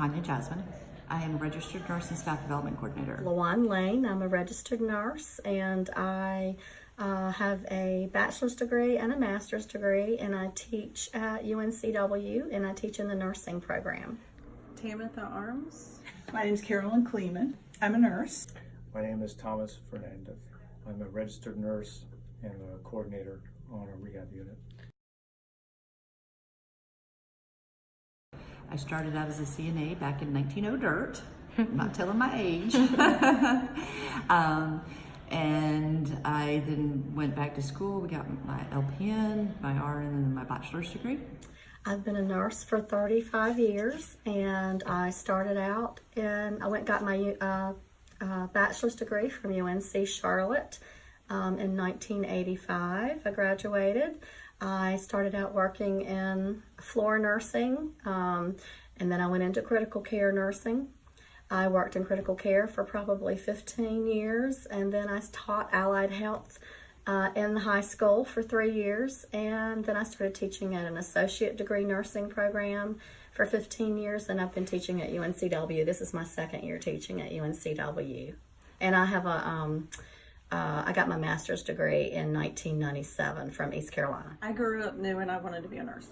Tanya Jasmine. I am a registered nurse and staff development coordinator. LaJuan Lane. I'm a registered nurse, and I have a bachelor's degree and a master's degree, and I teach at UNCW, and I teach in the nursing program. Tamitha Arms. My name is Carolyn Kleeman. I'm a nurse. My name is Thomas Fernandez. I'm a registered nurse and a coordinator on a rehab unit. I started out as a CNA back in 1900 dirt. I'm not telling my age. And I then went back to school. We got my LPN, my RN, and then my bachelor's degree. I've been a nurse for 35 years, and I started out and I got my bachelor's degree from UNC Charlotte in 1985. I graduated. I started out working in floor nursing, and then I went into critical care nursing. I worked in critical care for probably 15 years, and then I taught allied health in the high school for 3 years, and then I started teaching at an associate degree nursing program for 15 years, and I've been teaching at UNCW. This is my second year teaching at UNCW. And I have I got my master's degree in 1997 from East Carolina. I grew up knowing I wanted to be a nurse.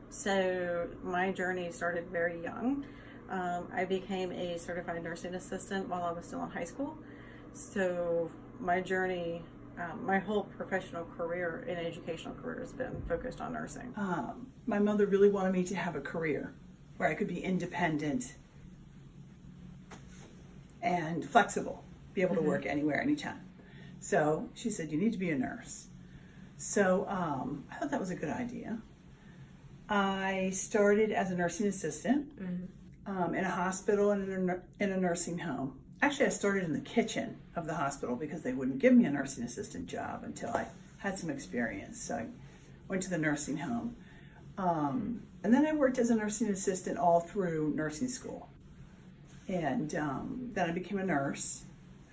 So my journey started very young. I became a certified nursing assistant while I was still in high school. So my journey, my whole professional career and educational career has been focused on nursing. My mother really wanted me to have a career where I could be independent and flexible, be able to work anywhere, anytime. So she said, you need to be a nurse. So I thought that was a good idea. I started as a nursing assistant in a hospital and in a nursing home. Actually, I started in the kitchen of the hospital because they wouldn't give me a nursing assistant job until I had some experience. So I went to the nursing home. And then I worked as a nursing assistant all through nursing school. And then I became a nurse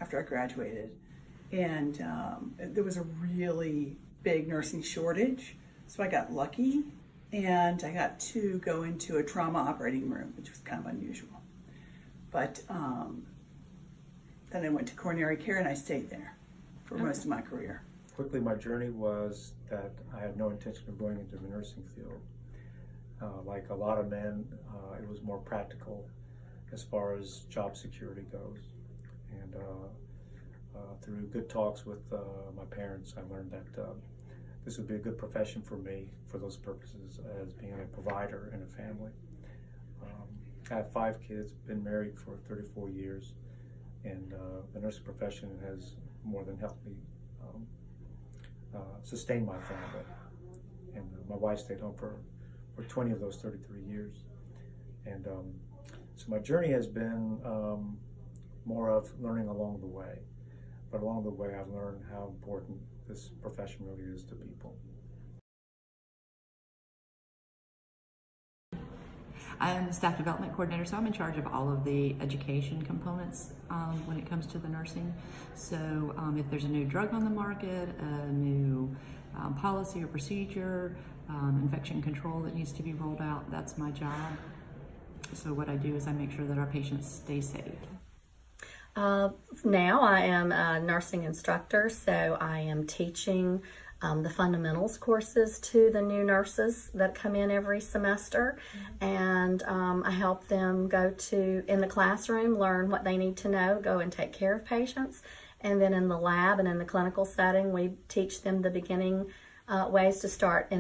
after I graduated. And there was a really big nursing shortage. So I got lucky, and I got to go into a trauma operating room, which was kind of unusual. But then I went to coronary care, and I stayed there for most of my career. Quickly, my journey was that I had no intention of going into the nursing field. Like a lot of men, it was more practical as far as job security goes. And through good talks with my parents, I learned that this would be a good profession for me for those purposes as being a provider in a family. I have 5 kids, been married for 34 years, and the nursing profession has more than helped me sustain my family. And my wife stayed home for 20 of those 33 years. And so my journey has been more of learning along the way. But along the way, I've learned how important this profession really is to people. I am the staff development coordinator, so I'm in charge of all of the education components when it comes to the nursing. So if there's a new drug on the market, a new policy or procedure, infection control that needs to be rolled out, that's my job. So what I do is I make sure that our patients stay safe. Now I am a nursing instructor, so I am teaching the fundamentals courses to the new nurses that come in every semester, and I help them go in the classroom, learn what they need to know, go and take care of patients, and then in the lab and in the clinical setting, we teach them the beginning ways to start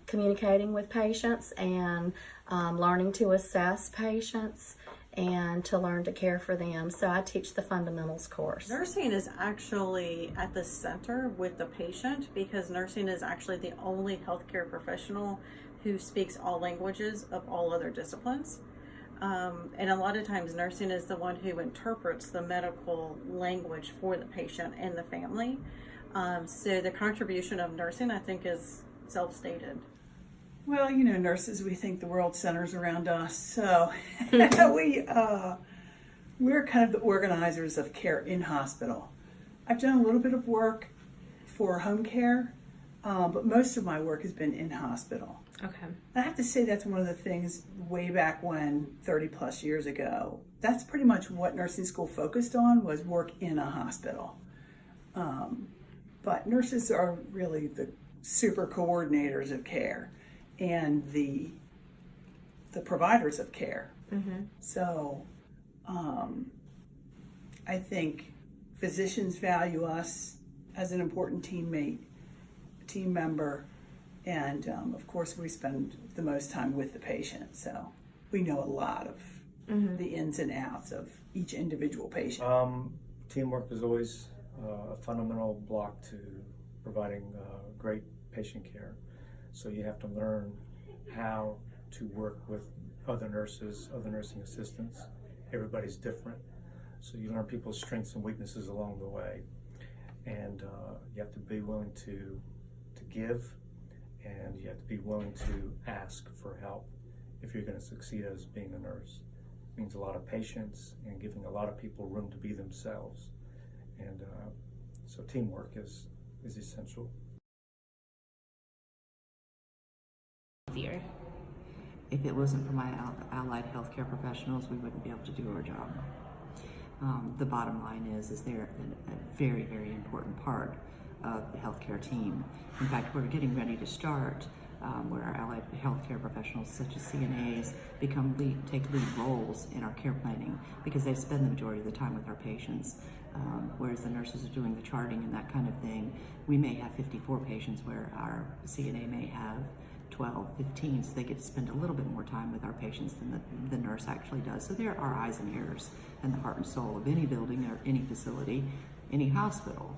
communicating with patients and learning to assess patients and to learn to care for them. So I teach the fundamentals course. Nursing is actually at the center with the patient because nursing is actually the only healthcare professional who speaks all languages of all other disciplines. And a lot of times nursing is the one who interprets the medical language for the patient and the family. So the contribution of nursing, I think, is self-stated. Well, you know, nurses, we think the world centers around us, so we're kind of the organizers of care in hospital. I've done a little bit of work for home care, but most of my work has been in hospital. Okay. I have to say that's one of the things way back when, 30 plus years ago, that's pretty much what nursing school focused on, was work in a hospital. But nurses are really the super coordinators of care and the providers of care. So I think physicians value us as an important teammate, team member, and of course we spend the most time with the patient, so we know a lot of the ins and outs of each individual patient. Teamwork is always a fundamental block to providing great patient care. So you have to learn how to work with other nurses, other nursing assistants. Everybody's different. So you learn people's strengths and weaknesses along the way. And you have to be willing to give, and you have to be willing to ask for help if you're going to succeed as being a nurse. It means a lot of patience and giving a lot of people room to be themselves. And so teamwork is essential. Easier. If it wasn't for my allied healthcare professionals, we wouldn't be able to do our job. The bottom line is they're a very, very important part of the healthcare team. In fact, we're getting ready to start where our allied healthcare professionals, such as CNAs, take lead roles in our care planning, because they spend the majority of the time with our patients. Whereas the nurses are doing the charting and that kind of thing. We may have 54 patients where our CNA may have 12, 15, so they get to spend a little bit more time with our patients than the nurse actually does. So they're our eyes and ears and the heart and soul of any building or any facility, any hospital.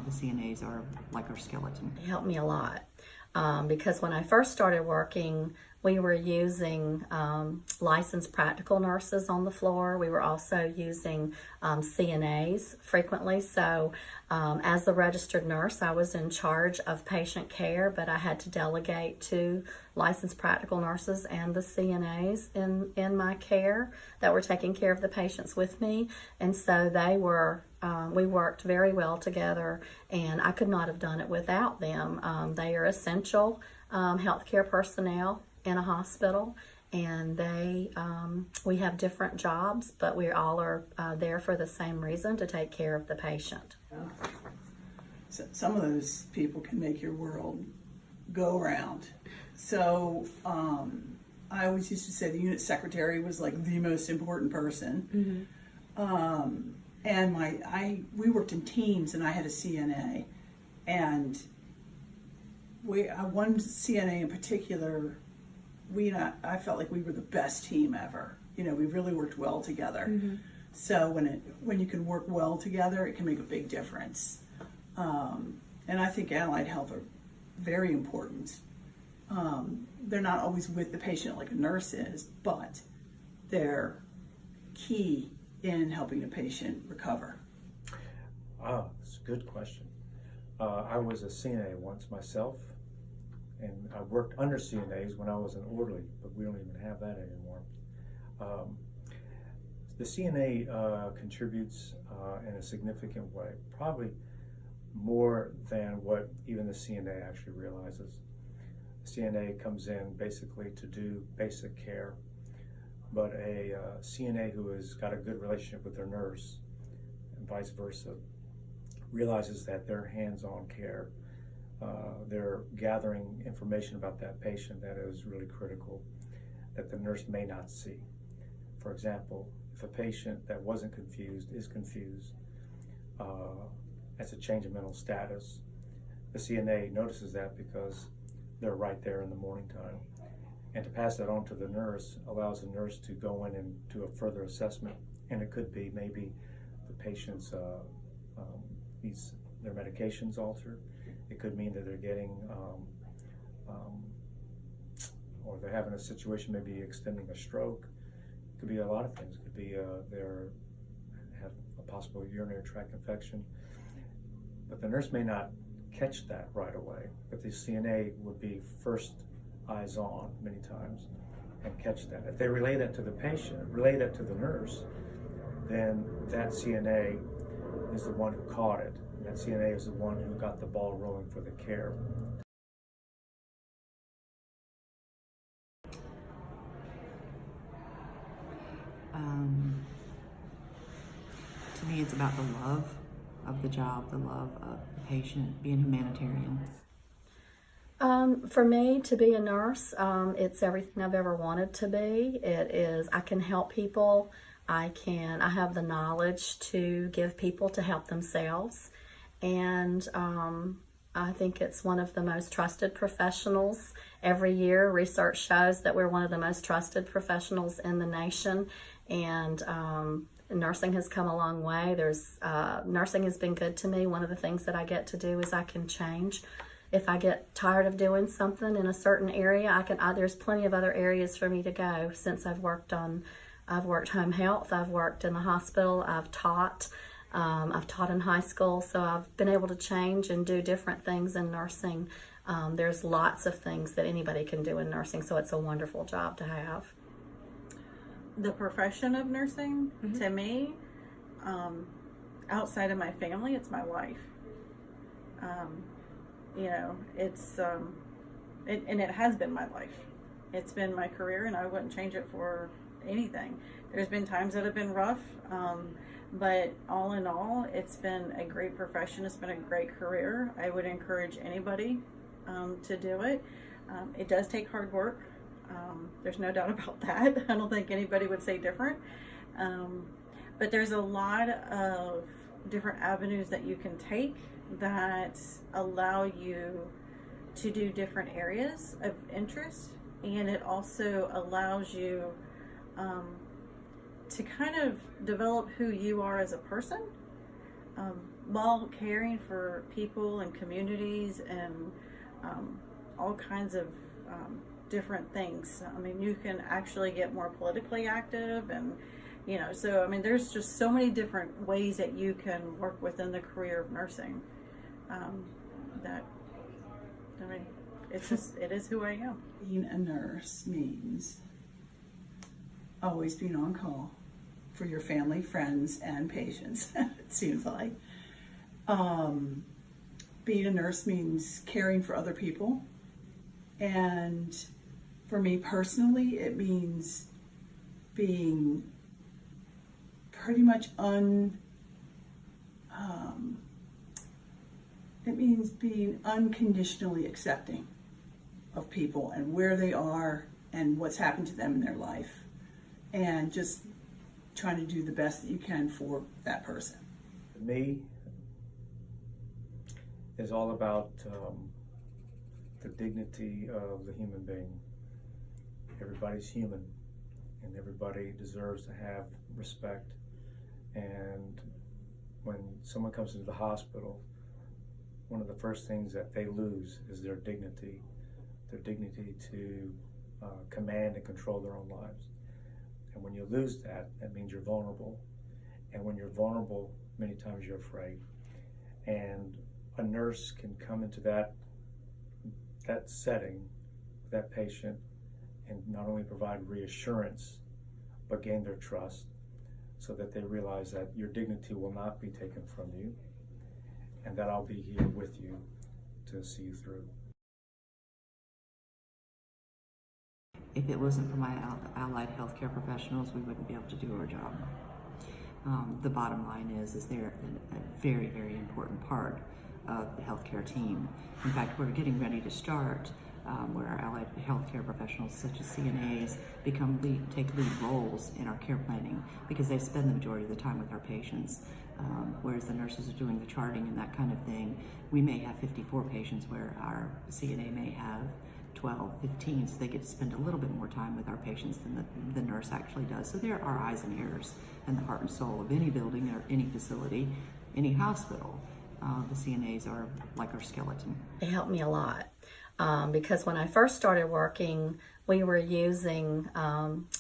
The CNAs are like our skeleton. It helped me a lot because when I first started working, we were using licensed practical nurses on the floor. We were also using CNAs frequently. So as the registered nurse, I was in charge of patient care, but I had to delegate to licensed practical nurses and the CNAs in my care that were taking care of the patients with me. And so we worked very well together, and I could not have done it without them. They are essential healthcare personnel in a hospital, and we have different jobs, but we all are there for the same reason, to take care of the patient. So some of those people can make your world go round. So I always used to say the unit secretary was like the most important person. And we worked in teams, and I had a CNA, and one CNA in particular, I felt like we were the best team ever. We really worked well together. So when you can work well together, it can make a big difference. And I think allied health are very important. They're not always with the patient like a nurse is, but they're key in helping the patient recover. That's a good question. I was a CNA once myself, and I worked under CNAs when I was an orderly, but we don't even have that anymore. The CNA contributes in a significant way, probably more than what even the CNA actually realizes. The CNA comes in basically to do basic care, but a CNA who has got a good relationship with their nurse, and vice versa, realizes that their hands-on care, they're gathering information about that patient that is really critical, that the nurse may not see. For example, if a patient that wasn't confused is confused, as a change in mental status, the CNA notices that because they're right there in the morning time. And to pass that on to the nurse allows the nurse to go in and do a further assessment. And it could be maybe the patient's their medications altered. It could mean that they're getting, or they're having a situation, maybe extending a stroke. It could be a lot of things. It could be they have a possible urinary tract infection. But the nurse may not catch that right away. But the CNA would be first eyes on many times and catch that. If they relay that to the patient, relay that to the nurse, then that CNA is the one who caught it. And that CNA is the one who got the ball rolling for the care. To me, it's about the love of the job, the love of the patient, being humanitarian. For me, to be a nurse, it's everything I've ever wanted to be. It is, I can help people. I have the knowledge to give people to help themselves. And I think it's one of the most trusted professionals. Every year, research shows that we're one of the most trusted professionals in the nation. And nursing has come a long way. Nursing has been good to me. One of the things that I get to do is I can change. If I get tired of doing something in a certain area, there's plenty of other areas for me to go. Since I've worked home health, I've worked in the hospital, I've taught in high school, so I've been able to change and do different things in nursing. There's lots of things that anybody can do in nursing, so it's a wonderful job to have. The profession of nursing, to me, outside of my family, it's my life. It's and it has been my life. It's been my career, and I wouldn't change it for anything. There's been times that have been rough, but all in all, it's been a great profession. It's been a great career. I would encourage anybody to do it. It does take hard work. There's no doubt about that. I don't think anybody would say different. But there's a lot of different avenues that you can take that allow you to do different areas of interest, and it also allows you to kind of develop who you are as a person while caring for people and communities and all kinds of different things. I mean, you can actually get more politically active, and so I mean, there's just so many different ways that you can work within the career of nursing. It is who I am. Being a nurse means always being on call for your family, friends, and patients, it seems like. Being a nurse means caring for other people. And for me personally, it means being pretty much it means being unconditionally accepting of people and where they are and what's happened to them in their life, and just trying to do the best that you can for that person. For me, is all about the dignity of the human being. Everybody's human, and everybody deserves to have respect. And when someone comes into the hospital, one of the first things that they lose is their dignity to command and control their own lives. And when you lose that, that means you're vulnerable. And when you're vulnerable, many times you're afraid. And a nurse can come into that setting, that patient, and not only provide reassurance, but gain their trust, so that they realize that your dignity will not be taken from you, and that I'll be here with you to see you through. If it wasn't for my allied healthcare professionals, we wouldn't be able to do our job. The bottom line is they're a very, very important part of the healthcare team. In fact, we're getting ready to start where our allied healthcare professionals, such as CNAs, take lead roles in our care planning, because they spend the majority of the time with our patients. Whereas the nurses are doing the charting and that kind of thing. We may have 54 patients where our CNA may have 12, 15, so they get to spend a little bit more time with our patients than the nurse actually does. So they're our eyes and ears and the heart and soul of any building or any facility, any hospital. The CNAs are like our skeleton. They helped me a lot because when I first started working, we were using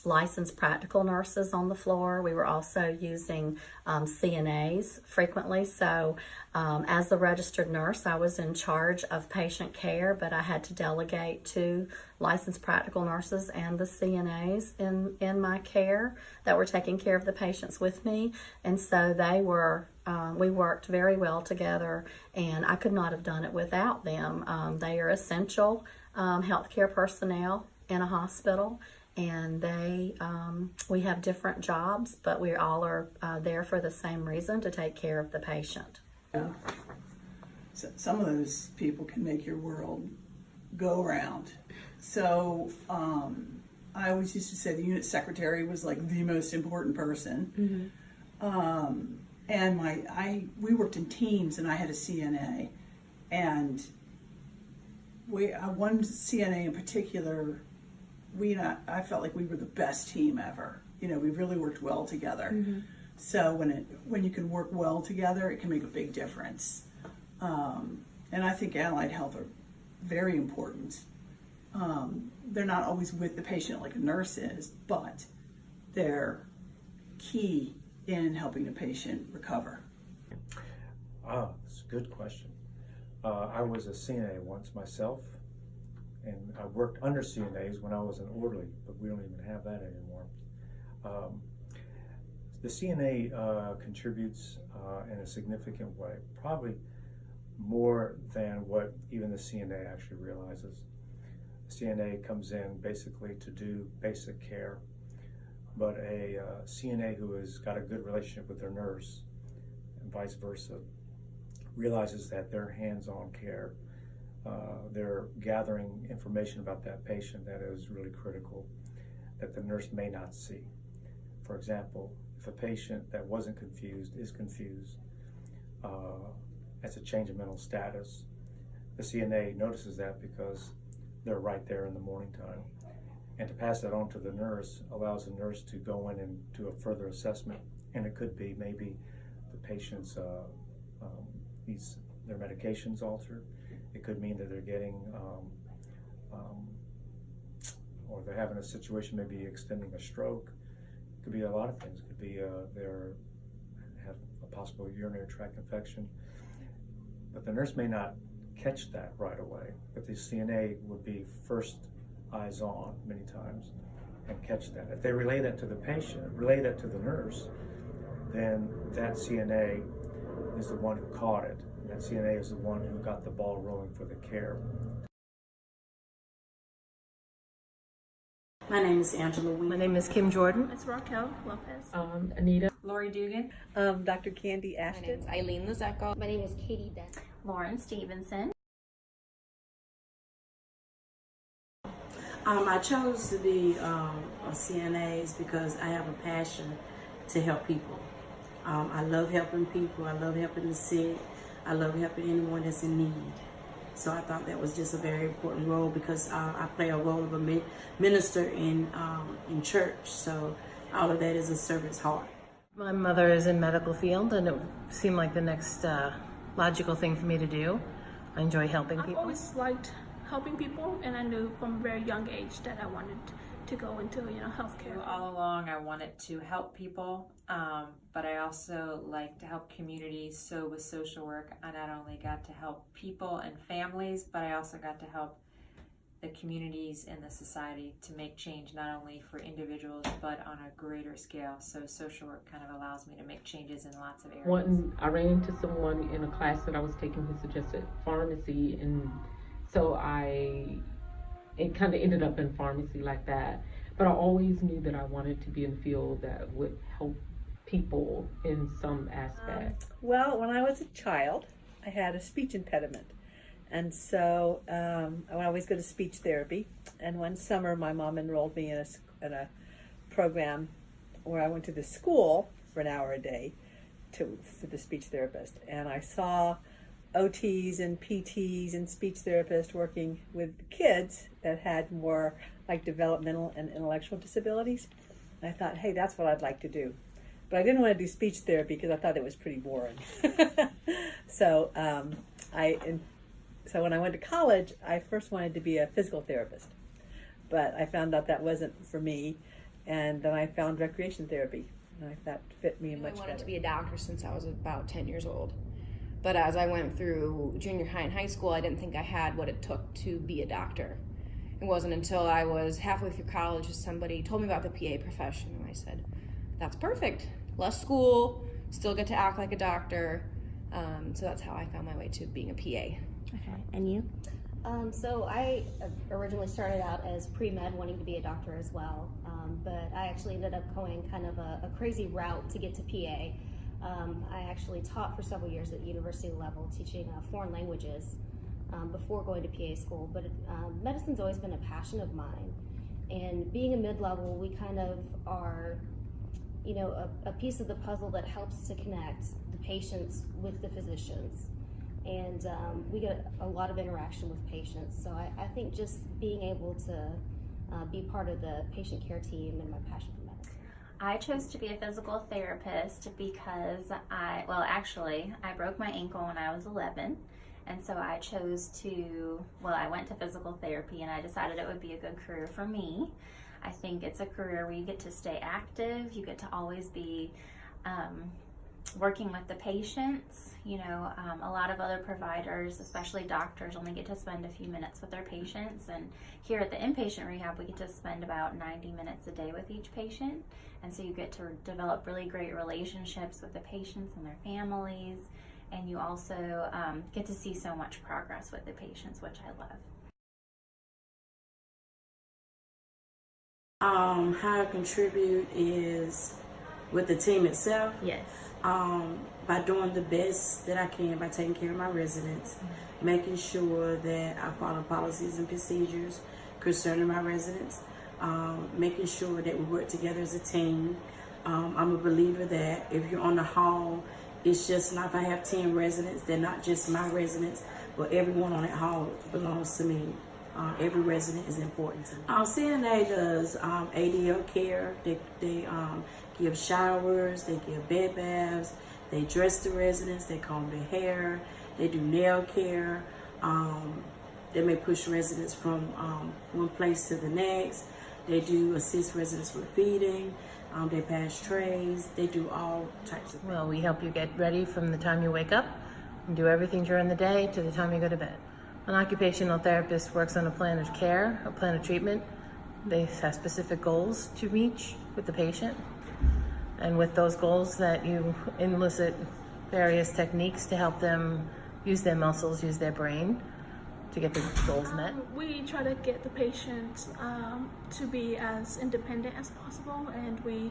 licensed practical nurses on the floor. We were also using CNAs frequently. So as the registered nurse, I was in charge of patient care, but I had to delegate to licensed practical nurses and the CNAs in my care that were taking care of the patients with me. And so they were we worked very well together, and I could not have done it without them. They are essential healthcare personnel in a hospital, and we have different jobs, but we all are there for the same reason, to take care of the patient. So some of those people can make your world go round. So I always used to say the unit secretary was like the most important person. And we worked in teams, and I had a CNA, and one CNA in particular, I felt like we were the best team ever. We really worked well together. So when you can work well together, it can make a big difference. And I think allied health are very important. They're not always with the patient like a nurse is, but they're key in helping the patient recover. That's a good question. I was a CNA once myself, and I worked under CNAs when I was an orderly, but we don't even have that anymore. The CNA contributes in a significant way, probably more than what even the CNA actually realizes. The CNA comes in basically to do basic care, but a CNA who has got a good relationship with their nurse and vice versa realizes that their hands-on care, they're gathering information about that patient that is really critical that the nurse may not see. For example, if a patient that wasn't confused is confused, that's a change in mental status. The CNA notices that because they're right there in the morning time. And to pass that on to the nurse allows the nurse to go in and do a further assessment. And it could be maybe the patient's their medications altered. It could mean that they're getting, or they're having a situation, maybe extending a stroke. It could be a lot of things. It could be they have a possible urinary tract infection. But the nurse may not catch that right away. But the CNA would be first eyes on many times and catch that. If they relay that to the patient, relay that to the nurse, then that CNA is the one who caught it. And that CNA is the one who got the ball rolling for the care. My name is Angela Wee. My name is Kim Jordan. It's Raquel Lopez. Anita. Lori Dugan. Dr. Candy Ashton. My name is Eileen Luzecko. My name is Katie Beth. Lauren Stevenson. I chose to be a CNA because I have a passion to help people. I love helping people. I love helping the sick. I love helping anyone that's in need. So I thought that was just a very important role because I play a role of a minister in church. So all of that is a servant's heart. My mother is in medical field, and it seemed like the next logical thing for me to do. I enjoy helping people. I've always liked helping people, and I knew from a very young age that I wanted to go into healthcare. All along I wanted to help people, but I also like to help communities. So with social work, I not only got to help people and families, but I also got to help the communities and the society to make change not only for individuals but on a greater scale. So social work kind of allows me to make changes in lots of areas. I ran into someone in a class that I was taking who suggested pharmacy, and so it kind of ended up in pharmacy like that. But I always knew that I wanted to be in a field that would help people in some aspect. Well, when I was a child, I had a speech impediment. And so I would always go to speech therapy. And one summer, my mom enrolled me in a program where I went to the school for an hour a day for the speech therapist. And I saw OTs and PTs and speech therapists working with kids that had more like developmental and intellectual disabilities. And I thought, hey, that's what I'd like to do. But I didn't want to do speech therapy because I thought it was pretty boring. So when I went to college, I first wanted to be a physical therapist. But I found out that wasn't for me. And then I found recreation therapy. And that fit me much better. I wanted to be a doctor since I was about 10 years old. But as I went through junior high and high school, I didn't think I had what it took to be a doctor. It wasn't until I was halfway through college that somebody told me about the PA profession, and I said, that's perfect. Less school, still get to act like a doctor. So that's how I found my way to being a PA. Okay, and you? So I originally started out as pre-med, wanting to be a doctor as well, but I actually ended up going kind of a crazy route to get to PA. I actually taught for several years at university level, teaching foreign languages before going to PA school, but medicine's always been a passion of mine. And being a mid-level, we kind of are, you know, a piece of the puzzle that helps to connect the patients with the physicians. And we get a lot of interaction with patients. So I think just being able to be part of the patient care team and my passion for medicine. I chose to be a physical therapist because I broke my ankle when I was 11. And so I chose to, I went to physical therapy and I decided it would be a good career for me. I think it's a career where you get to stay active, you get to always be working with the patients. You know, a lot of other providers, especially doctors, only get to spend a few minutes with their patients. And here at the inpatient rehab, we get to spend about 90 minutes a day with each patient. And so you get to develop really great relationships with the patients and their families. And you also get to see so much progress with the patients, which I love. How I contribute is with the team itself. Yes. By doing the best that I can, by taking care of my residents, making sure that I follow policies and procedures concerning my residents, making sure that we work together as a team. I'm a believer that if you're on the hall, it's just not, if I have 10 residents, they're not just my residents, but everyone on that hall belongs to me. Every resident is important to me. CNA does ADL care. They give showers, they give bed baths, they dress the residents, they comb their hair, they do nail care. They may push residents from one place to the next. They do assist residents with feeding. They pass trays. They do all types of things. Well, we help you get ready from the time you wake up and do everything during the day to the time you go to bed. An occupational therapist works on a plan of care, a plan of treatment. They have specific goals to reach with the patient. And with those goals that you elicit various techniques to help them use their muscles, use their brain to get the goals met. We try to get the patient to be as independent as possible, and we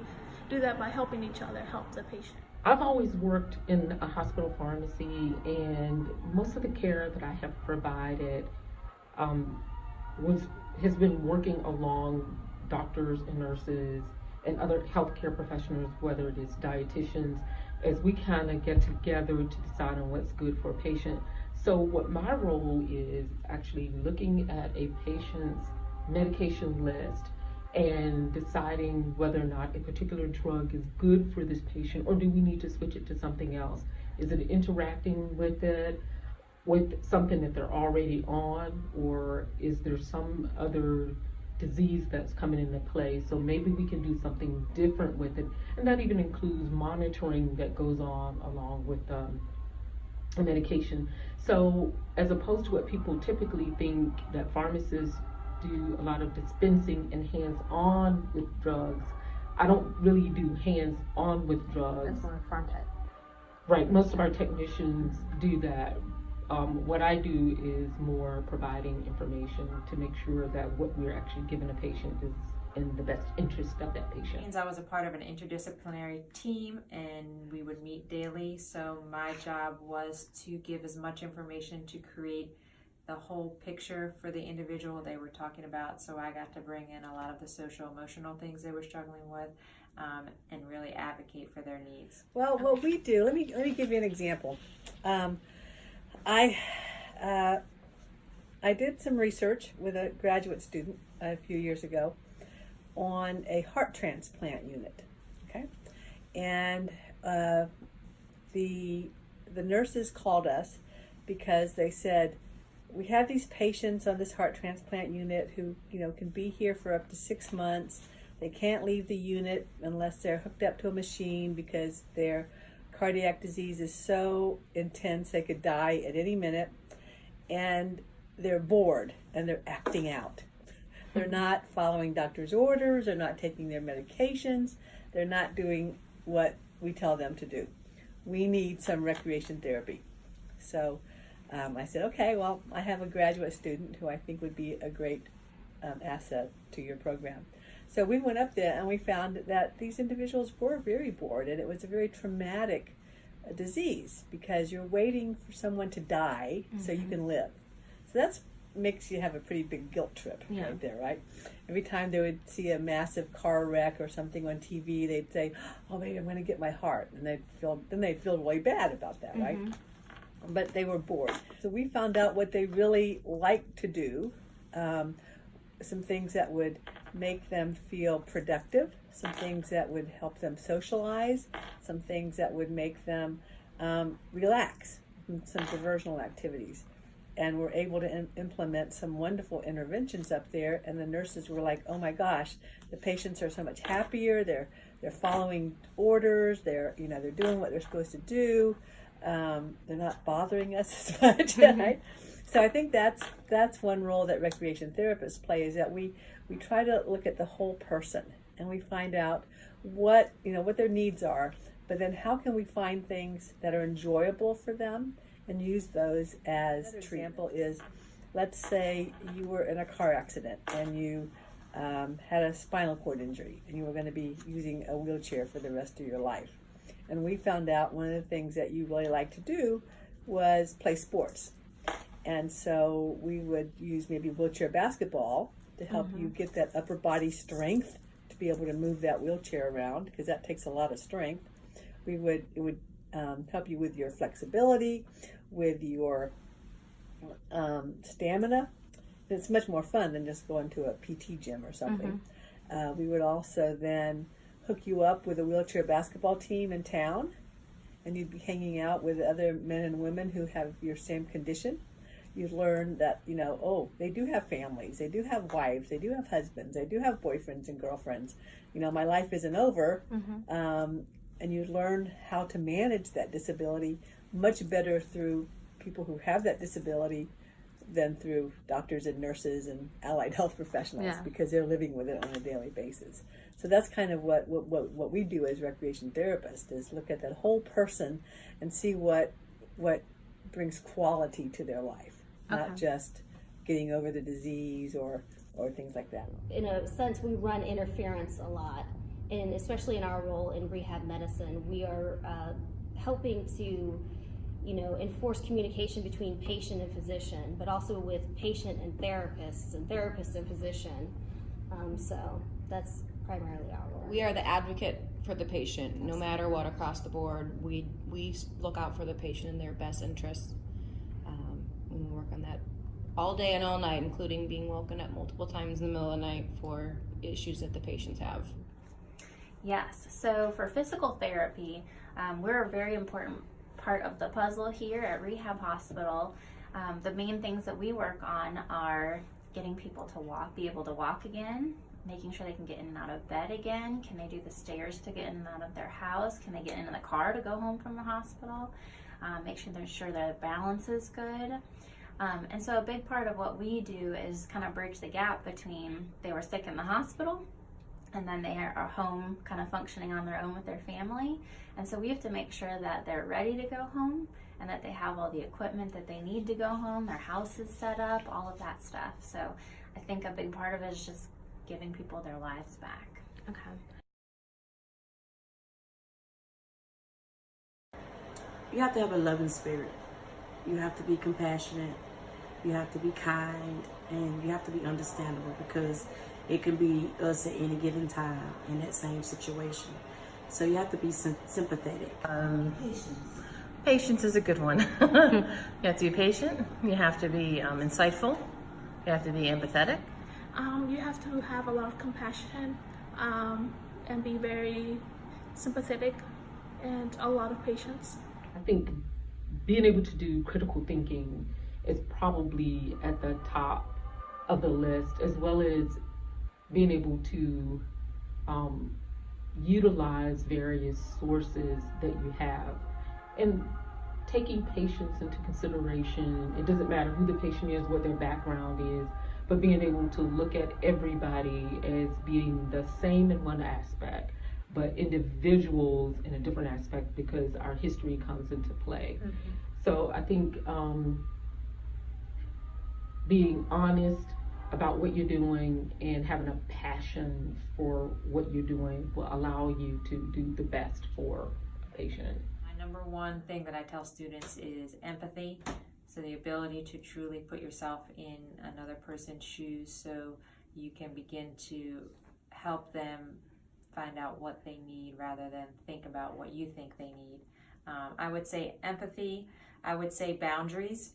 do that by helping each other help the patient. I've always worked in a hospital pharmacy, and most of the care that I have provided has been working along doctors and nurses and other healthcare professionals, whether it is dietitians, as we kind of get together to decide on what's good for a patient. So what my role is actually looking at a patient's medication list and deciding whether or not a particular drug is good for this patient, or do we need to switch it to something else? Is it interacting with it, with something that they're already on, or is there some other disease that's coming into play? So maybe we can do something different with it. And that even includes monitoring that goes on along with the medication. So as opposed to what people typically think, that pharmacists do a lot of dispensing and hands-on with drugs, I don't really do hands-on with drugs. That's more pharm tech. Right, most of our technicians do that. What I do is more providing information to make sure that what we're actually giving a patient is in the best interest of that patient. I was a part of an interdisciplinary team and we would meet daily, so my job was to give as much information to create the whole picture for the individual they were talking about. So I got to bring in a lot of the social emotional things they were struggling with and really advocate for their needs. Well, what we do, let me give you an example. I did some research with a graduate student a few years ago on a heart transplant unit, okay? And the nurses called us because they said, we have these patients on this heart transplant unit who, you know, can be here for up to 6 months. They can't leave the unit unless they're hooked up to a machine because their cardiac disease is so intense they could die at any minute. And they're bored and they're acting out. They're not following doctor's orders, they're not taking their medications, they're not doing what we tell them to do. we need some recreation therapy. So I said, okay, well, I have a graduate student who I think would be a great asset to your program. So we went up there and we found that these individuals were very bored, and it was a very traumatic disease because you're waiting for someone to die so you can live. So that's makes you have a pretty big guilt trip right there, right? Every time they would see a massive car wreck or something on TV, they'd say, "Oh, maybe I'm going to get my heart," and they'd feel really bad about that, right? But they were bored. So we found out what they really liked to do, some things that would make them feel productive, some things that would help them socialize, some things that would make them relax, some diversional activities. And we're able to implement some wonderful interventions up there, and the nurses were like, "Oh my gosh, the patients are so much happier. They're following orders. They're doing what they're supposed to do. They're not bothering us as much." Right? So I think that's one role that recreation therapists play, is that we try to look at the whole person and we find out what their needs are, but then how can we find things that are enjoyable for them and use those as treatment. Example is, let's say you were in a car accident and you had a spinal cord injury and you were going to be using a wheelchair for the rest of your life. And we found out one of the things that you really like to do was play sports. And so we would use maybe wheelchair basketball to help you get that upper body strength to be able to move that wheelchair around, because that takes a lot of strength. It would help you with your flexibility, with your stamina. It's much more fun than just going to a PT gym or something. We would also then hook you up with a wheelchair basketball team in town, and you'd be hanging out with other men and women who have your same condition. You'd learn that, they do have families, they do have wives, they do have husbands, they do have boyfriends and girlfriends. My life isn't over. And you learn how to manage that disability much better through people who have that disability than through doctors and nurses and allied health professionals, because they're living with it on a daily basis. So that's kind of what we do as recreation therapists, is look at that whole person and see what brings quality to their life, not just getting over the disease or things like that. In a sense, we run interference a lot. And especially in our role in rehab medicine, we are helping to, enforce communication between patient and physician, but also with patient and therapists and physician. So that's primarily our role. We are the advocate for the patient, no matter what, across the board. We look out for the patient in their best interests. We work on that all day and all night, including being woken up multiple times in the middle of the night for issues that the patients have. Yes, so for physical therapy, we're a very important part of the puzzle here at Rehab Hospital. The main things that we work on are getting people to be able to walk again, making sure they can get in and out of bed again. Can they do the stairs to get in and out of their house? Can they get into the car to go home from the hospital? Make sure their balance is good. And so a big part of what we do is kind of bridge the gap between they were sick in the hospital and then they are home kind of functioning on their own with their family. And so we have to make sure that they're ready to go home and that they have all the equipment that they need to go home, their house is set up, all of that stuff. So I think a big part of it is just giving people their lives back. Okay. You have to have a loving spirit. You have to be compassionate. You have to be kind, and you have to be understandable, because it can be us at any given time in that same situation. So you have to be sympathetic. Patience is a good one. You have to be patient. You have to be insightful. You have to be empathetic. You have to have a lot of compassion and be very sympathetic and a lot of patience. I think being able to do critical thinking is probably at the top of the list, as well as being able to utilize various sources that you have, and taking patients into consideration. It doesn't matter who the patient is, what their background is, but being able to look at everybody as being the same in one aspect, but individuals in a different aspect because our history comes into play. So I think being honest about what you're doing and having a passion for what you're doing will allow you to do the best for a patient. My number one thing that I tell students is empathy. So the ability to truly put yourself in another person's shoes so you can begin to help them find out what they need rather than think about what you think they need. I would say empathy. I would say boundaries.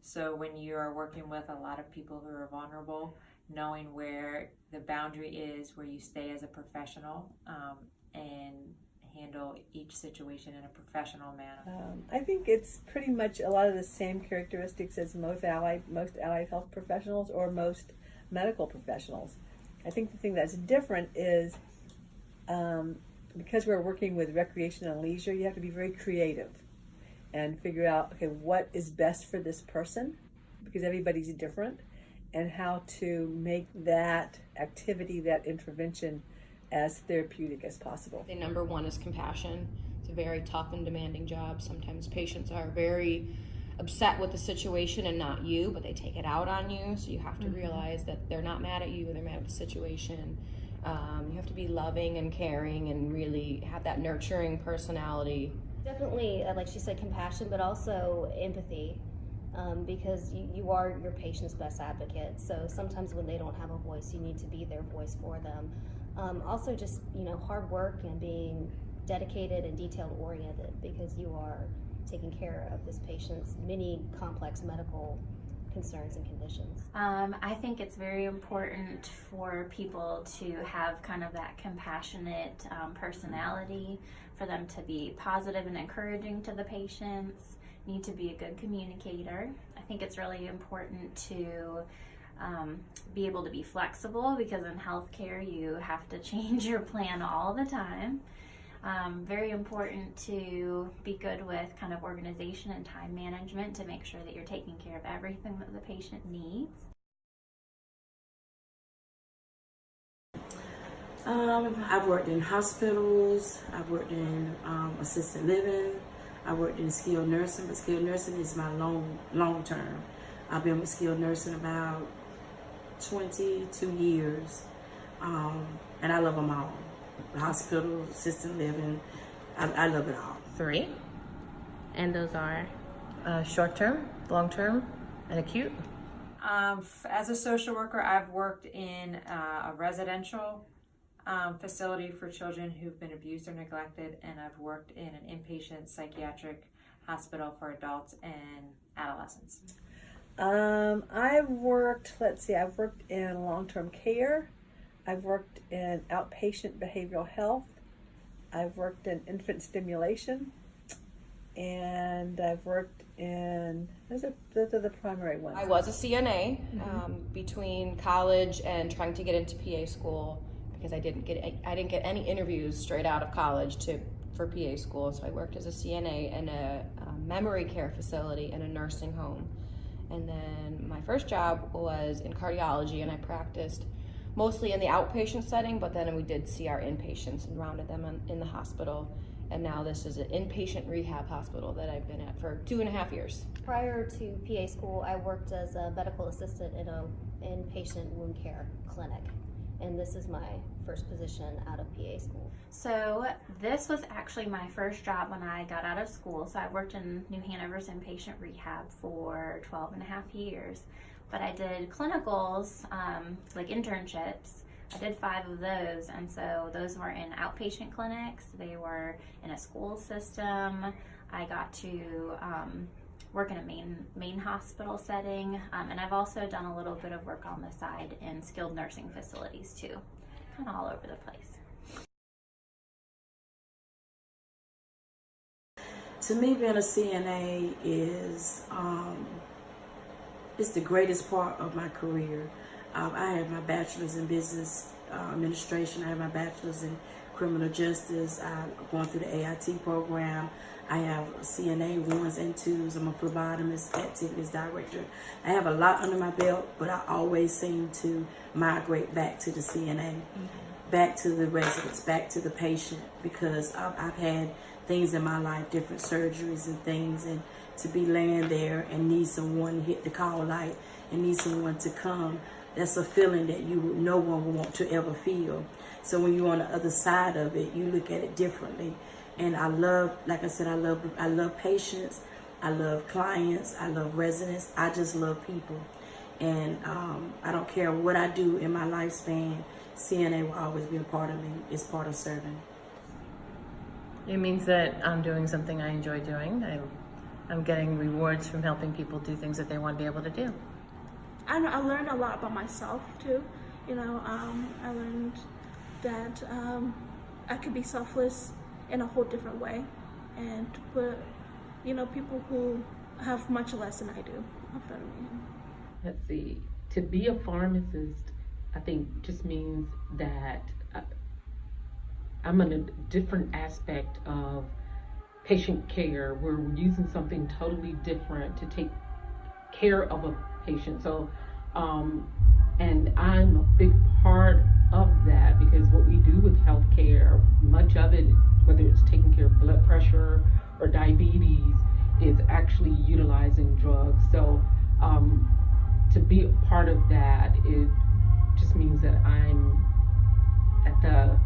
So when you are working with a lot of people who are vulnerable, knowing where the boundary is, where you stay as a professional and handle each situation in a professional manner. I think it's pretty much a lot of the same characteristics as most allied health professionals or most medical professionals. I think the thing that's different is because we're working with recreation and leisure, you have to be very creative and figure out, okay, what is best for this person, because everybody's different, and how to make that activity, that intervention, as therapeutic as possible. The number one is compassion. It's a very tough and demanding job. Sometimes patients are very upset with the situation and not you, but they take it out on you. So you have to realize that they're not mad at you, they're mad at the situation. You have to be loving and caring and really have that nurturing personality. Definitely, like she said, compassion, but also empathy, because you are your patient's best advocate. So sometimes when they don't have a voice, you need to be their voice for them. Also just, hard work and being dedicated and detail oriented, because you are taking care of this patient's many complex medical concerns and conditions. I think it's very important for people to have kind of that compassionate personality, for them to be positive and encouraging to the patients, need to be a good communicator. I think it's really important to be able to be flexible, because in healthcare you have to change your plan all the time. Very important to be good with kind of organization and time management to make sure that you're taking care of everything that the patient needs. I've worked in hospitals, I've worked in assisted living, I've worked in skilled nursing, but skilled nursing is my long term. I've been with skilled nursing about 22 years, and I love them all. The hospital, assisted living, I love it all. 3. And those are? Short-term, long-term, and acute. As a social worker, I've worked in a residential facility for children who've been abused or neglected, and I've worked in an inpatient psychiatric hospital for adults and adolescents. I've worked in long-term care, I've worked in outpatient behavioral health, I've worked in infant stimulation, and I've worked in, those are the primary ones. I was a CNA between college and trying to get into PA school, because I didn't get any interviews straight out of college for PA school. So I worked as a CNA in a memory care facility in a nursing home. And then my first job was in cardiology, and I practiced mostly in the outpatient setting, but then we did see our inpatients and rounded them in the hospital. And now this is an inpatient rehab hospital that I've been at for 2.5 years. Prior to PA school, I worked as a medical assistant in an inpatient wound care clinic. And this is my first position out of PA school. So this was actually my first job when I got out of school. So I worked in New Hanover's inpatient rehab for 12.5 years. But I did clinicals, like internships. I did 5 of those, and so those were in outpatient clinics. They were in a school system. I got to work in a main hospital setting, and I've also done a little bit of work on the side in skilled nursing facilities too, kind of all over the place. To me, being a CNA is it's the greatest part of my career. I have my bachelor's in business administration. I have my bachelor's in criminal justice. I'm going through the AIT program. I have CNA 1s and 2s. I'm a phlebotomist, activities director. I have a lot under my belt, but I always seem to migrate back to the CNA. back to the residents, back to the patient, because I've had things in my life, different surgeries and things, and to be laying there and need someone to hit the call light and need someone to come, that's a feeling that no one will want to ever feel. So when you're on the other side of it, you look at it differently. And I love, like I said, I love patients, I love clients, I love residents, I just love people. And I don't care what I do in my lifespan, CNA will always be a part of me. It's part of serving. It means that I'm doing something I enjoy doing. I'm getting rewards from helping people do things that they want to be able to do. I learned a lot about myself too. I learned that I could be selfless in a whole different way, and to put, people who have much less than I do in front of me. Let's see. To be a pharmacist, I think just means that I'm in a different aspect of patient care. We're using something totally different to take care of a patient. So, and I'm a big part of that, because what we do with healthcare, much of it, whether it's taking care of blood pressure or diabetes, is actually utilizing drugs. So, to be a part of that, it just means that I'm at the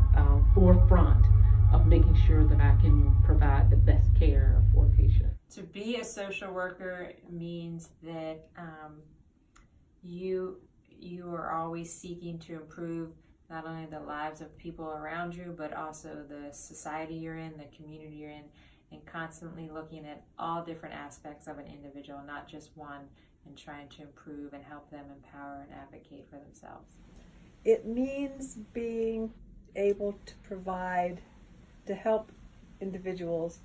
forefront of making sure that I can provide the best care for a patient. To be a social worker means that you are always seeking to improve not only the lives of people around you, but also the society you're in, the community you're in, and constantly looking at all different aspects of an individual, not just one, and trying to improve and help them empower and advocate for themselves. It means being able to provide, to help individuals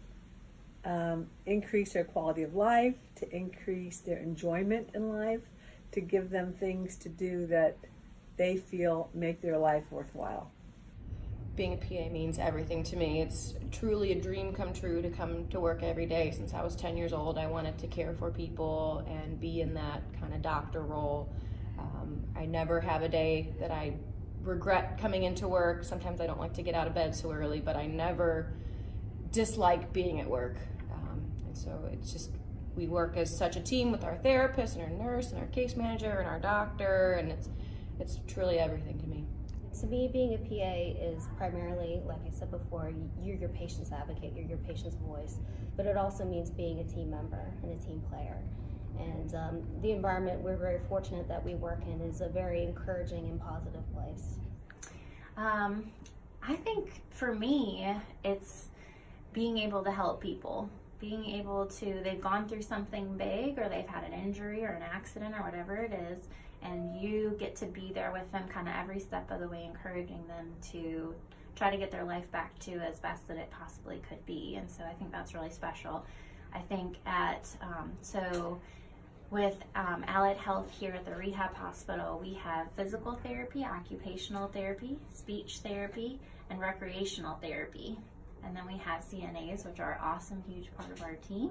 increase their quality of life, to increase their enjoyment in life, to give them things to do that they feel make their life worthwhile. Being a PA means everything to me. It's truly a dream come true to come to work every day. Since I was 10 years old, I wanted to care for people and be in that kind of doctor role. I never have a day that I regret coming into work. Sometimes I don't like to get out of bed so early, but I never dislike being at work. And so it's just, we work as such a team with our therapist and our nurse and our case manager and our doctor, and it's truly everything to me. To me, being a PA is primarily, like I said before, you're your patient's advocate, you're your patient's voice, but it also means being a team member and a team player. And the environment we're very fortunate that we work in is a very encouraging and positive place. I think for me, it's being able to help people. Being able to, they've gone through something big, or they've had an injury or an accident or whatever it is, and you get to be there with them kind of every step of the way, encouraging them to try to get their life back to as best that it possibly could be. And so I think that's really special. I think with Allied Health here at the rehab hospital, we have physical therapy, occupational therapy, speech therapy, and recreational therapy. And then we have CNAs, which are an awesome, huge part of our team.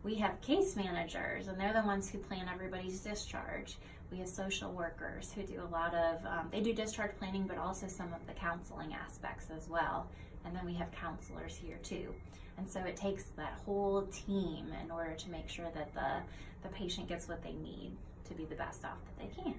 We have case managers, and they're the ones who plan everybody's discharge. We have social workers who do a lot of, they do discharge planning, but also some of the counseling aspects as well. And then we have counselors here too. And so it takes that whole team in order to make sure that the patient gets what they need to be the best off that they can.